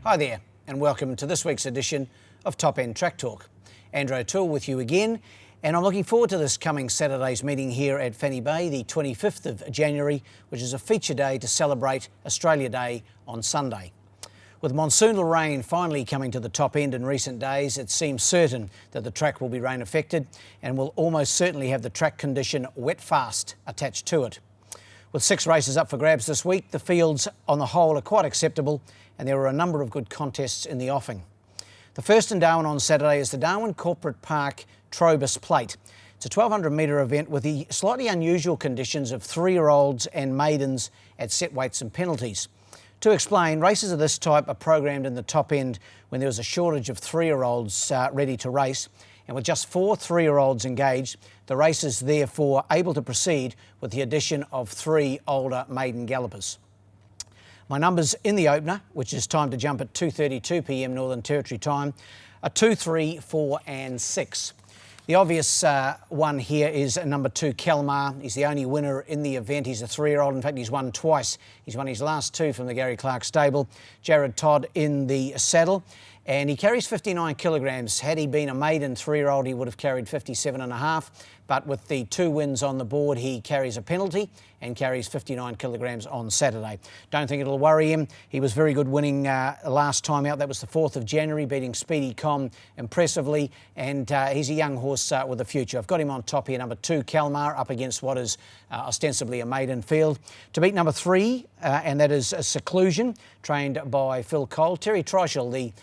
Hi there, and welcome to this week's edition of Top End Track Talk. Andrew O'Toole with you again, and I'm looking forward to this coming Saturday's meeting here at Fanny Bay, the 25th of January, which is a feature day to celebrate Australia Day on Sunday. With monsoonal rain finally coming to the top end in recent days, it seems certain that the track will be rain affected and will almost certainly have the track condition wet fast attached to it. With 6 races up for grabs this week, the fields on the whole are quite acceptable, and there are a number of good contests in the offing. The first in Darwin on Saturday is the Darwin Corporate Park Trobus Plate. It's a 1200 metre event with the slightly unusual conditions of 3-year-olds and maidens at set weights and penalties. To explain, races of this type are programmed in the top end when there was a shortage of 3-year-olds ready to race, and with just 4 3-year-olds engaged, the race is therefore able to proceed with the addition of 3 older maiden gallopers. My numbers in the opener, which is timed to jump at 2:32 p.m. Northern Territory time, are 2, 3, 4 and 6. The obvious one here is number 2, Kalmar. He's the only winner in the event. He's a 3-year-old. In fact, he's won twice. He's won his last 2 from the Gary Clark stable. Jared Todd in the saddle. And he carries 59 kilograms. Had he been a maiden 3-year-old, he would have carried 57.5. But with the 2 wins on the board, he carries a penalty and carries 59 kilograms on Saturday. Don't think it'll worry him. He was very good winning last time out. That was the 4th of January, beating Speedy Com impressively. And he's a young horse with a future. I've got him on top here, number 2, Kalmar, up against what is ostensibly a maiden field. To beat number 3, and that is Seclusion, trained by Phil Cole. Terry Troshel, the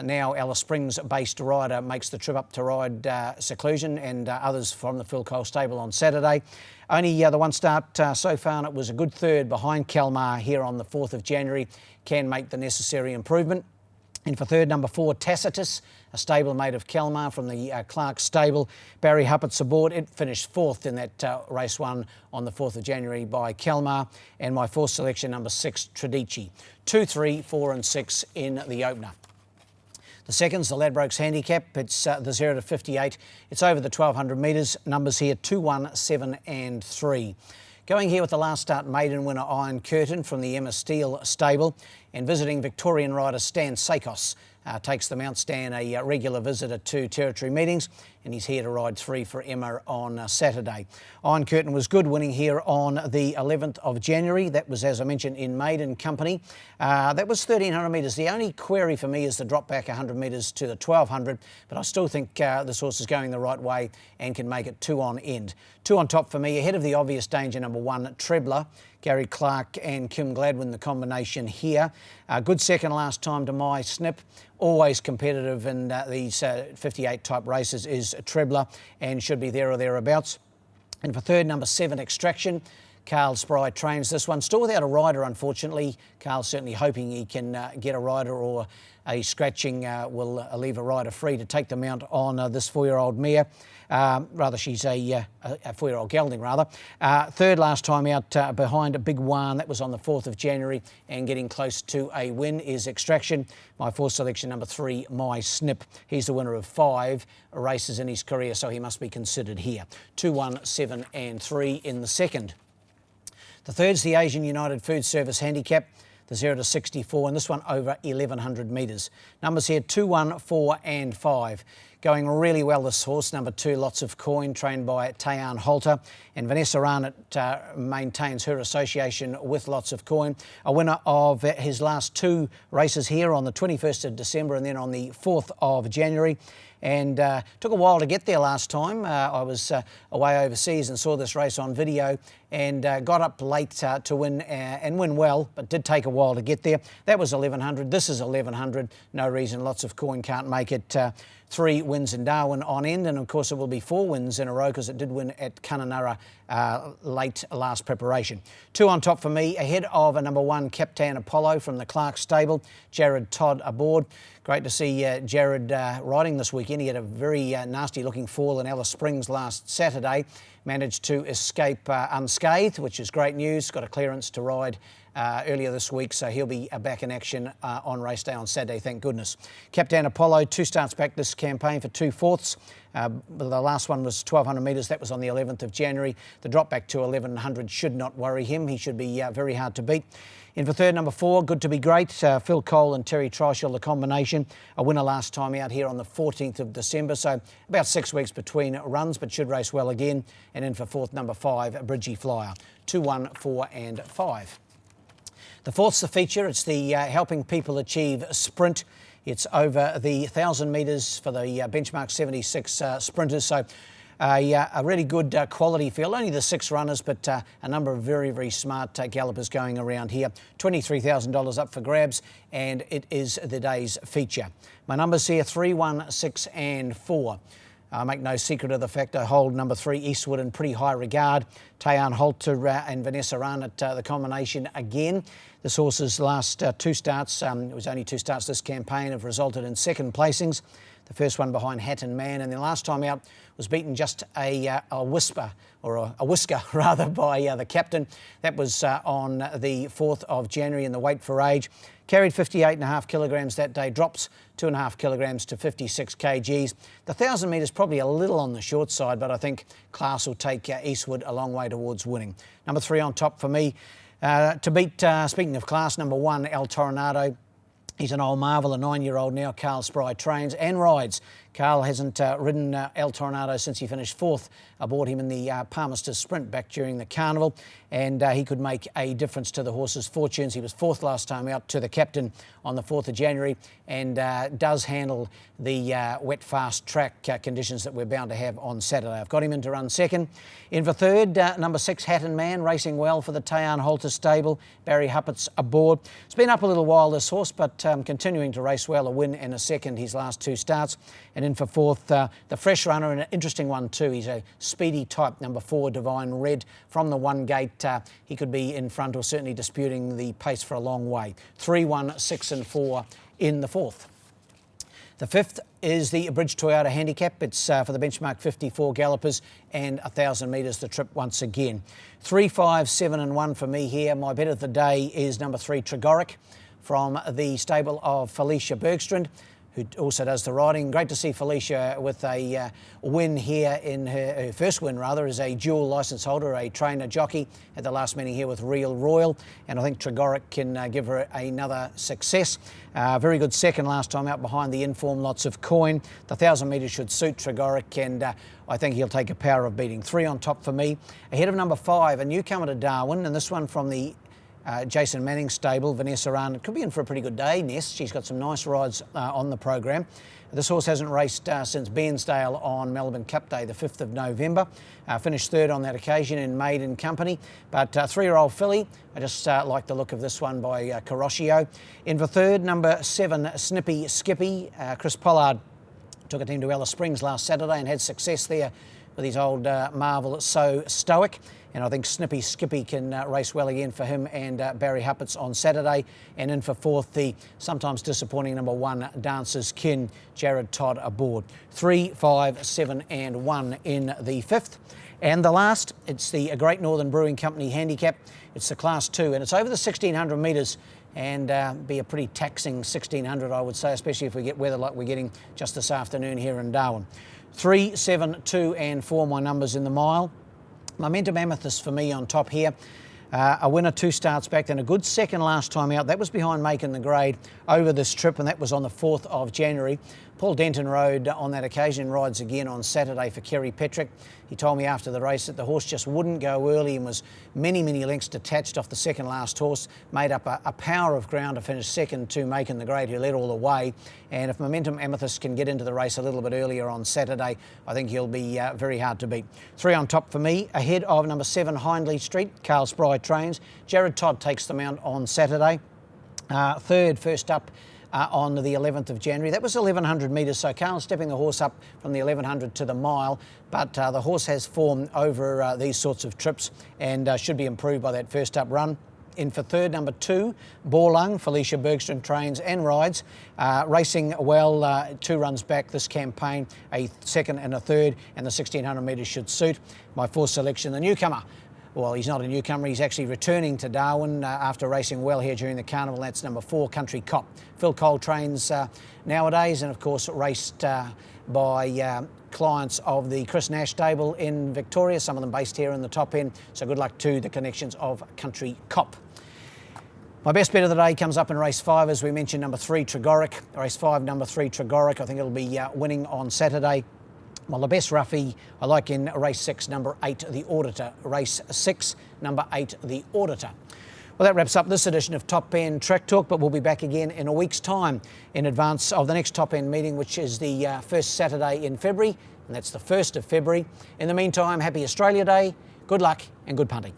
now Alice Springs-based rider, makes the trip up to ride Seclusion and others from the Phil Cole stable on Saturday. Only the one start so far, and it was a good third behind Kalmar here on the 4th of January. Can make the necessary improvement. And for third, number 4, Tacitus, a stablemate of Kalmar from the Clark stable. Barry Huppett's aboard. It finished 4th in that race 1 on the 4th of January by Kalmar. And my 4th selection, number 6, Tradici. 2, 3, 4 and 6 in the opener. The second's the Ladbrokes Handicap. It's the 0 to 58. It's over the 1200 metres. Numbers here 2, 1, 7 and 3. Going here with the last start maiden winner Iron Curtain from the Emma Steele stable, and visiting Victorian rider Stan Sakos. Takes the Mount Stan a regular visitor to territory meetings, and he's here to ride 3 for Emma on Saturday. Iron Curtain was good, winning here on the 11th of January. That was, as I mentioned, in maiden company. That was 1300 metres. The only query for me is the drop back 100 metres to the 1200, but I still think this horse is going the right way and can make it 2 on end. 2 on top for me, ahead of the obvious danger, number 1, Trebler. Gary Clark and Kim Gladwin, the combination here. Good second last time to My Snip. Always competitive in these 58 type races is Trebler and should be there or thereabouts. And for third, number 7, Extraction. Carl Spry trains this one. Still without a rider, unfortunately. Carl's certainly hoping he can get a rider, or a scratching will leave a rider free to take the mount on this 4-year-old mare. Rather, she's a 4-year-old gelding, rather. Third last time out behind a Big One. That was on the 4th of January, and getting close to a win is Extraction. My 4th selection, number 3, My Snip. He's the winner of 5 races in his career, so he must be considered here. 2, 1, 7 and 3 in the second. The third's the Asian United Food Service Handicap, the 0 to 64, and this one over 1100 metres. Numbers here 2, 1, 4 and 5. Going really well, this horse, number 2, Lots of Coin, trained by Tayan Holter. And Vanessa Arnott maintains her association with Lots of Coin. A winner of his last 2 races here on the 21st of December and then on the 4th of January. And took a while to get there last time. I was away overseas and saw this race on video, and got up late to win and win well, but did take a while to get there. That was 1100. This is 1100. No reason Lots of Coin can't make it 3 wins in Darwin on end, and of course it will be 4 wins in a row because it did win at Kununurra late last preparation. 2 on top for me, ahead of a number 1, Captain Apollo from the Clark stable. Jared Todd aboard. Great to see Jared riding this weekend. He had a very nasty looking fall in Alice Springs last Saturday. Managed to escape unscathed, which is great news. Got a clearance to ride earlier this week, so he'll be back in action on race day on Saturday, thank goodness. Captain Apollo, 2 starts back this campaign for 2 fourths. The last one was 1,200 metres. That was on the 11th of January. The drop back to 1,100 should not worry him. He should be very hard to beat. In for third, number 4, Good to Be Great. Phil Cole and Terry Treichel, the combination. A winner last time out here on the 14th of December. So about 6 weeks between runs, but should race well again. And in for fourth, number 5, Bridgie Flyer. 2, 1, 4 and 5. The fourth's the feature. It's the Helping People Achieve Sprint. It's over the 1,000 metres for the benchmark 76 sprinters. So a really good quality field. Only the 6 runners, but a number of very, very smart gallopers going around here. $23,000 up for grabs, and it is the day's feature. My numbers here, 3, 1, 6 and 4. I make no secret of the fact I hold number 3, Eastwood, in pretty high regard. Tayan Holter and Vanessa Run at the combination again. This horse's last 2 starts, it was only 2 starts this campaign, have resulted in second placings. The first one behind Hatton Man, and the last time out was beaten just a whisker rather by the captain. That was on the 4th of January in the Weight for Age. Carried 58.5 kilograms that day, drops 2.5 kilograms to 56 kgs. The 1,000 metres probably a little on the short side, but I think class will take Eastwood a long way towards winning. Number 3 on top for me. To beat, speaking of class, number 1, El Toronado. He's an old marvel, a 9-year-old now. Carl Spry trains and rides. Carl hasn't ridden El Toronado since he finished 4th aboard him in the Palmerston Sprint back during the carnival, and he could make a difference to the horse's fortunes. He was 4th last time out to the captain on the 4th of January, and does handle the wet, fast track conditions that we're bound to have on Saturday. I've got him in to run second. In for third, number 6, Hatton Man, racing well for the Tayan Holter stable. Barry Huppert's aboard. It's been up a little while, this horse, but continuing to race well, a win and a second his last 2 starts. And in for fourth, the fresh runner, and an interesting one too. He's a speedy type, number 4, Divine Red. From the 1 gate, he could be in front or certainly disputing the pace for a long way. 3, 1, 6 and 4 in the fourth. The fifth is the Bridge Toyota Handicap. It's for the benchmark 54 gallopers and 1,000 metres the trip once again. 3, 5, 7 and 1 for me here. My bet of the day is number 3, Tregoric, from the stable of Felicia Bergstrand, who also does the riding. Great to see Felicia with a win here, in her first win rather, as a dual licence holder, a trainer jockey at the last meeting here with Real Royal, and I think Tregoric can give her another success. Very good second last time out behind the Inform, lots of coin. The 1,000 metres should suit Tregoric, and I think he'll take a power of beating. 3 on top for me. Ahead of number 5, a newcomer to Darwin, and this one from the Jason Manning stable, Vanessa Run. Could be in for a pretty good day, Ness. She's got some nice rides on the program. This horse hasn't raced since Bairnsdale on Melbourne Cup Day, the 5th of November. Finished 3rd on that occasion in Maiden Company. But 3-year-old filly, I just like the look of this one by Carocchio. In for 3rd, number 7, Snippy Skippy. Chris Pollard took a team to Alice Springs last Saturday and had success there with his old marvel, So Stoic. And I think Snippy Skippy can race well again for him and Barry Huppert's on Saturday. And in for 4th, the sometimes disappointing number 1, Dancer's Kin, Jared Todd aboard. 3, 5, 7 and 1 in the 5th. And the last, it's the Great Northern Brewing Company Handicap. It's the Class 2, and it's over the 1,600 metres, and be a pretty taxing 1,600, I would say, especially if we get weather like we're getting just this afternoon here in Darwin. 3, 7, 2 and 4, my numbers in the mile. Momentum Amethyst for me on top here. A winner 2 starts back, then a good second last time out. That was behind Making the Grade over this trip, and that was on the 4th of January. Paul Denton rode on that occasion, rides again on Saturday for Kerry Petrick. He told me after the race that the horse just wouldn't go early and was many, many lengths detached off the second last horse, made up a power of ground to finish second to Making the Grade, who led all the way. And if Momentum Amethyst can get into the race a little bit earlier on Saturday, I think he'll be very hard to beat. 3 on top for me. Ahead of number 7, Hindley Street, Carl Spry trains. Jared Todd takes the mount on Saturday. 3rd, first up, on the 11th of January. That was 1,100 metres, so Carl's stepping the horse up from the 1,100 to the mile, but the horse has form over these sorts of trips and should be improved by that first up run. In for 3rd, number 2, Borlung, Felicia Bergstrand trains and rides. Racing well, 2 runs back this campaign, a 2nd and a 3rd, and the 1,600 metres should suit. My 4th selection, the newcomer, Well, he's not a newcomer, he's actually returning to Darwin after racing well here during the carnival. That's number 4, Country Cop. Phil Cole trains nowadays, and of course raced by clients of the Chris Nash stable in Victoria, some of them based here in the Top End. So good luck to the connections of Country Cop. My best bet of the day comes up in race 5, as we mentioned, number 3, Tregoric. Race 5, number 3, Tregoric. I think it'll be winning on Saturday. Well, the best roughie I like in race 6, number 8, the Auditor. Race 6, number 8, the Auditor. Well, that wraps up this edition of Top End Track Talk, but we'll be back again in a week's time in advance of the next Top End meeting, which is the first Saturday in February, and that's the 1st of February. In the meantime, happy Australia Day, good luck and good punting.